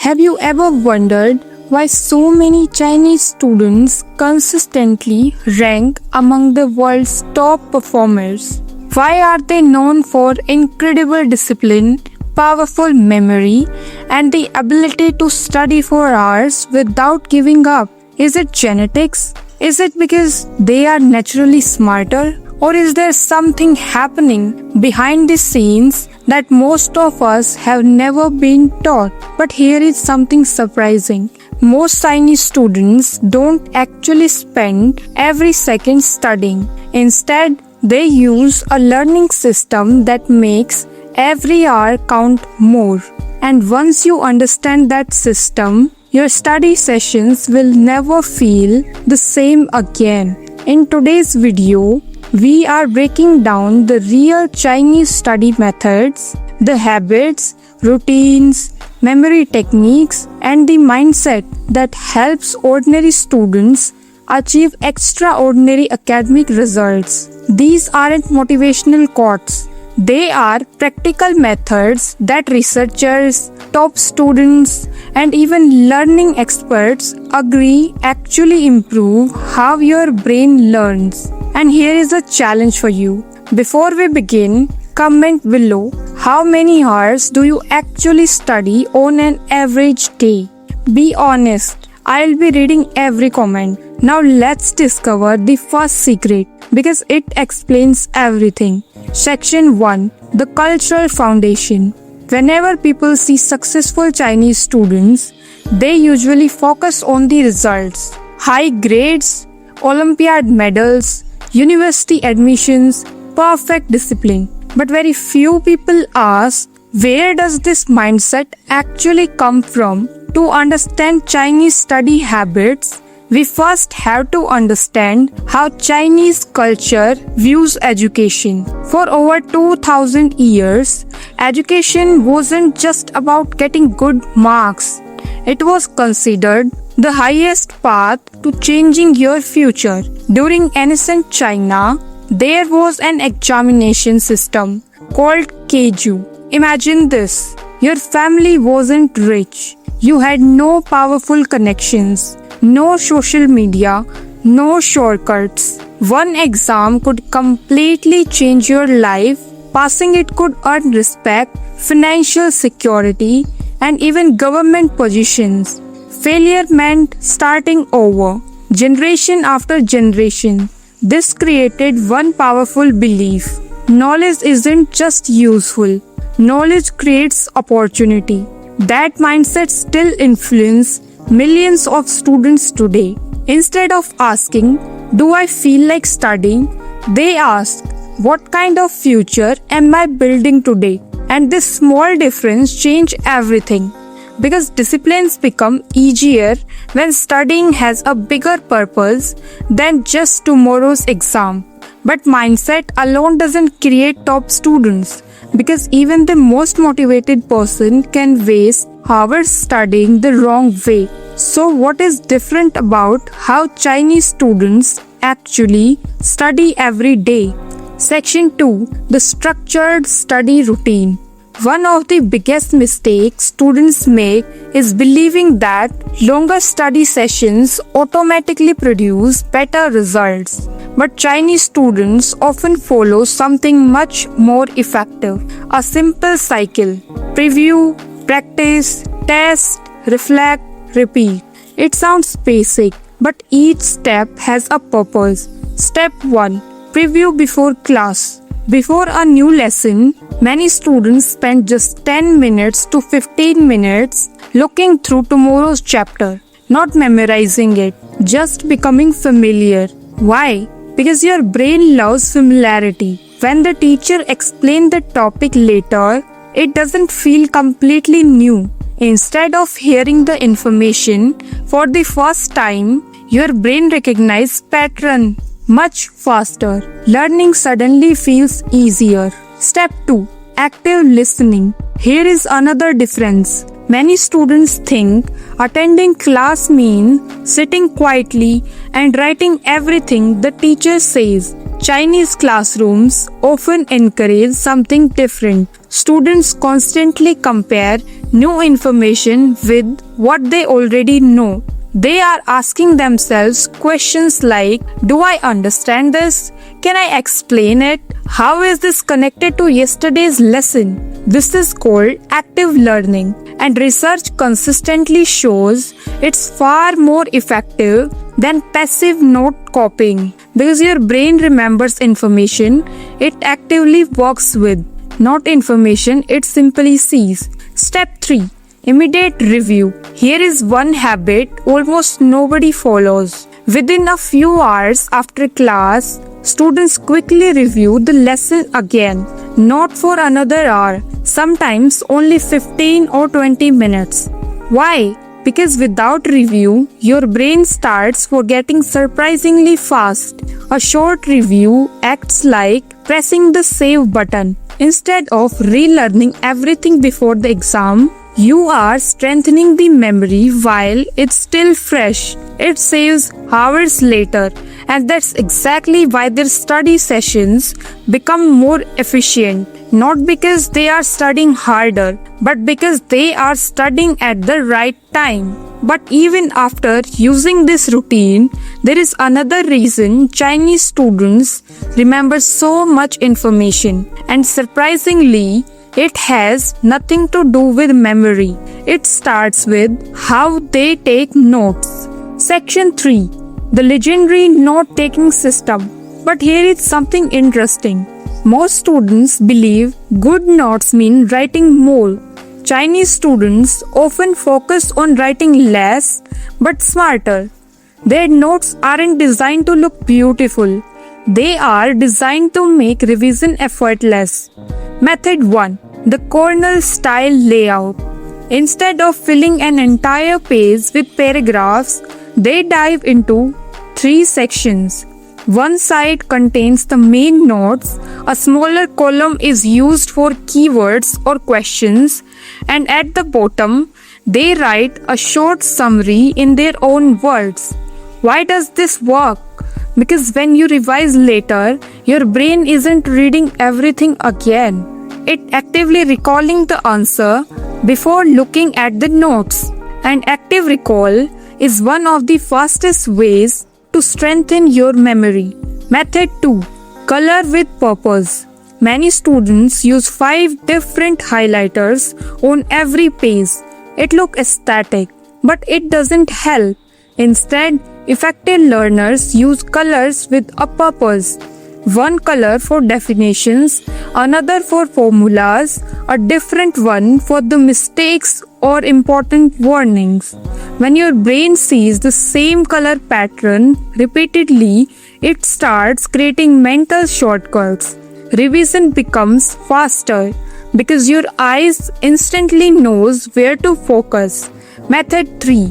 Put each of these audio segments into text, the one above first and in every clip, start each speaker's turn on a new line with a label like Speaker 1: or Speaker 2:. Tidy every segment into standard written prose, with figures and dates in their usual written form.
Speaker 1: Have you ever wondered why so many Chinese students consistently rank among the world's top performers? Why are they known for incredible discipline, powerful memory, and the ability to study for hours without giving up? Is it genetics? Is it because they are naturally smarter? Or is there something happening behind the scenes that most of us have never been taught? But here is something surprising. Most Chinese students don't actually spend every second studying. Instead, they use a learning system that makes every hour count more. And once you understand that system, your study sessions will never feel the same again. In today's video, we are breaking down the real Chinese study methods, the habits, routines, memory techniques, and the mindset that helps ordinary students achieve extraordinary academic results. These aren't motivational quotes. They are practical methods that researchers, top students, and even learning experts agree actually improve how your brain learns. And here is a challenge for you. Before we begin, comment below how many hours do you actually study on an average day. Be honest. I'll be reading every comment. Now let's discover the first secret because it explains everything. Section 1. The Cultural Foundation. Whenever people see successful Chinese students, they usually focus on the results. High grades, Olympiad medals, university admissions, perfect discipline. But very few people ask, where does this mindset actually come from? To understand Chinese study habits, we first have to understand how Chinese culture views education. For over 2000 years, education wasn't just about getting good marks. It was considered the highest path to changing your future. During ancient China, there was an examination system called Keiju. Imagine this. Your family wasn't rich. You had no powerful connections, no social media, no shortcuts. One exam could completely change your life. Passing it could earn respect, financial security, and even government positions. Failure meant starting over, generation after generation. This created one powerful belief. Knowledge isn't just useful. Knowledge creates opportunity. That mindset still influences millions of students today. Instead of asking, do I feel like studying? They ask, what kind of future am I building today? And this small difference changes everything. Because disciplines become easier when studying has a bigger purpose than just tomorrow's exam. But mindset alone doesn't create top students. Because even the most motivated person can waste hours studying the wrong way. So what is different about how Chinese students actually study every day? Section 2. The Structured Study Routine. One of the biggest mistakes students make is believing that longer study sessions automatically produce better results. But Chinese students often follow something much more effective. A simple cycle. Preview, practice, test, reflect, repeat. It sounds basic, but each step has a purpose. Step 1. Preview before class. Before a new lesson, many students spend just 10 minutes to 15 minutes looking through tomorrow's chapter, not memorizing it, just becoming familiar. Why? Because your brain loves familiarity. When the teacher explains the topic later, it doesn't feel completely new. Instead of hearing the information for the first time, your brain recognizes pattern much faster. Learning suddenly feels easier. Step 2. Active listening. Here is another difference. Many students think attending class means sitting quietly and writing everything the teacher says. Chinese classrooms often encourage something different. Students constantly compare new information with what they already know. They are asking themselves questions like, do I understand this? Can I explain it? How is this connected to yesterday's lesson? This is called active learning, and research consistently shows it's far more effective than passive note copying because your brain remembers information it actively works with, not information it simply sees. Step 3. Immediate review. Here is one habit almost nobody follows. Within a few hours after class, students quickly review the lesson again, not for another hour, sometimes only 15 or 20 minutes. Why? Because without review, your brain starts forgetting surprisingly fast. A short review acts like pressing the save button. Instead of relearning everything before the exam, you are strengthening the memory while it's still fresh. It saves hours later, and that's exactly why their study sessions become more efficient. Not because they are studying harder, but because they are studying at the right time. But even after using this routine, there is another reason Chinese students remember so much information, and surprisingly, it has nothing to do with memory. It starts with how they take notes. Section 3. The legendary note-taking system. But here is something interesting. Most students believe good notes mean writing more. Chinese students often focus on writing less but smarter. Their notes aren't designed to look beautiful. They are designed to make revision effortless. Method 1. The Cornell style layout. Instead of filling an entire page with paragraphs, they dive into 3 sections. One side contains the main notes, a smaller column is used for keywords or questions, and at the bottom, they write a short summary in their own words. Why does this work? Because when you revise later, your brain isn't reading everything again. It's actively recalling the answer before looking at the notes. And active recall is one of the fastest ways to strengthen your memory. Method 2. Color with purpose. Many students use 5 different highlighters on every page. It looks aesthetic, but it doesn't help. Instead, effective learners use colors with a purpose. One color for definitions, another for formulas, a different one for the mistakes or important warnings. When your brain sees the same color pattern repeatedly, it starts creating mental shortcuts. Revision becomes faster because your eyes instantly knows where to focus. Method 3.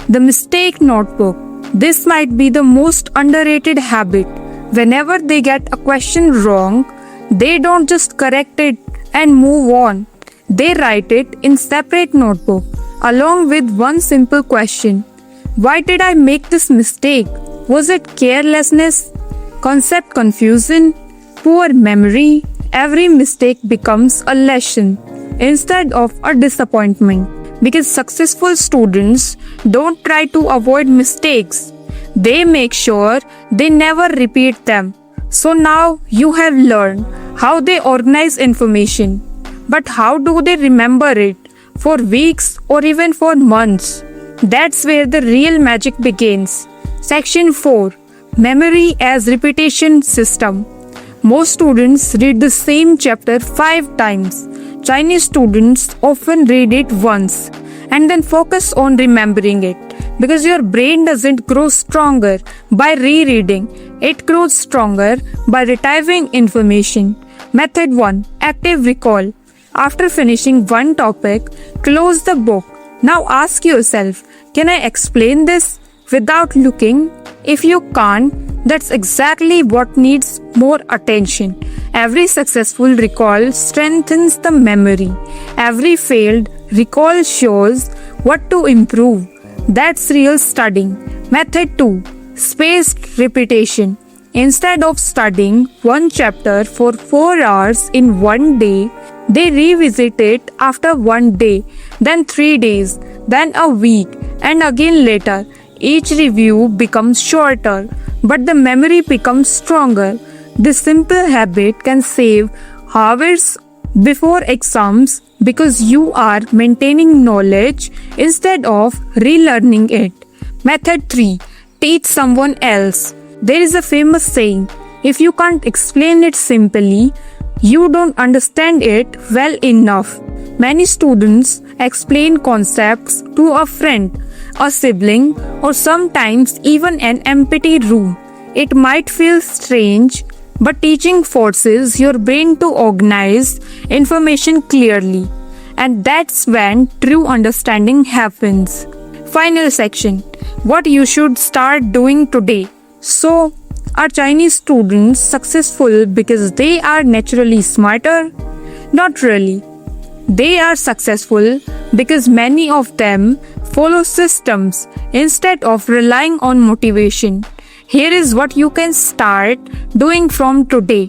Speaker 1: The mistake notebook. This might be the most underrated habit. Whenever they get a question wrong, they don't just correct it and move on. They write it in separate notebook along with one simple question. Why did I make this mistake? Was it carelessness? Concept confusion? Poor memory? Every mistake becomes a lesson instead of a disappointment. Because successful students don't try to avoid mistakes. They make sure they never repeat them. So now you have learned how they organize information. But how do they remember it? For weeks or even for months? That's where the real magic begins. Section 4. Memory as repetition system. Most students read the same chapter 5 times. Chinese students often read it once and then focus on remembering it. Because your brain doesn't grow stronger by rereading, it grows stronger by retrieving information. Method 1. Active recall. After finishing one topic, close the book. Now ask yourself, can I explain this without looking? If you can't, that's exactly what needs more attention. Every successful recall strengthens the memory. Every failed recall shows what to improve. That's real studying. Method 2. Spaced repetition. Instead of studying one chapter for 4 hours in one day, they revisit it after one day, then 3 days, then a week, and again later. Each review becomes shorter, but the memory becomes stronger. This simple habit can save hours before exams because you are maintaining knowledge instead of relearning it. Method 3. Teach someone else. There is a famous saying, if you can't explain it simply, you don't understand it well enough. Many students explain concepts to a friend, a sibling, or sometimes even an empty room. It might feel strange, but teaching forces your brain to organize information clearly. And that's when true understanding happens. Final section. What you should start doing today. So, are Chinese students successful because they are naturally smarter? Not really. They are successful because many of them follow systems instead of relying on motivation. Here is what you can start doing from today.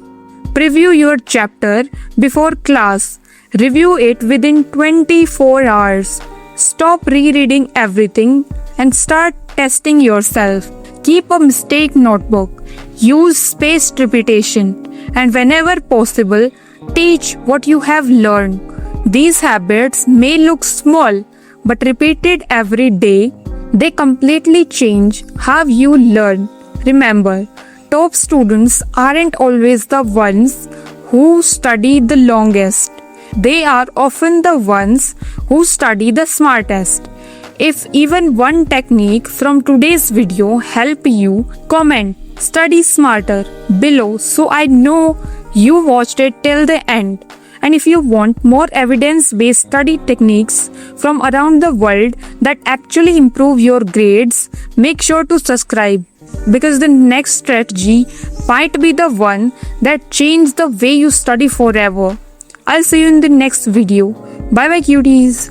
Speaker 1: Preview your chapter before class. Review it within 24 hours. Stop rereading everything and start testing yourself. Keep a mistake notebook. Use spaced repetition. And whenever possible, teach what you have learned. These habits may look small, but repeated every day, they completely change how you learn. Remember, top students aren't always the ones who study the longest. They are often the ones who study the smartest. If even one technique from today's video help you, comment "Study smarter" below so I know you watched it till the end. And if you want more evidence-based study techniques from around the world that actually improve your grades, make sure to subscribe because the next strategy might be the one that changes the way you study forever. I'll see you in the next video. Bye bye cuties.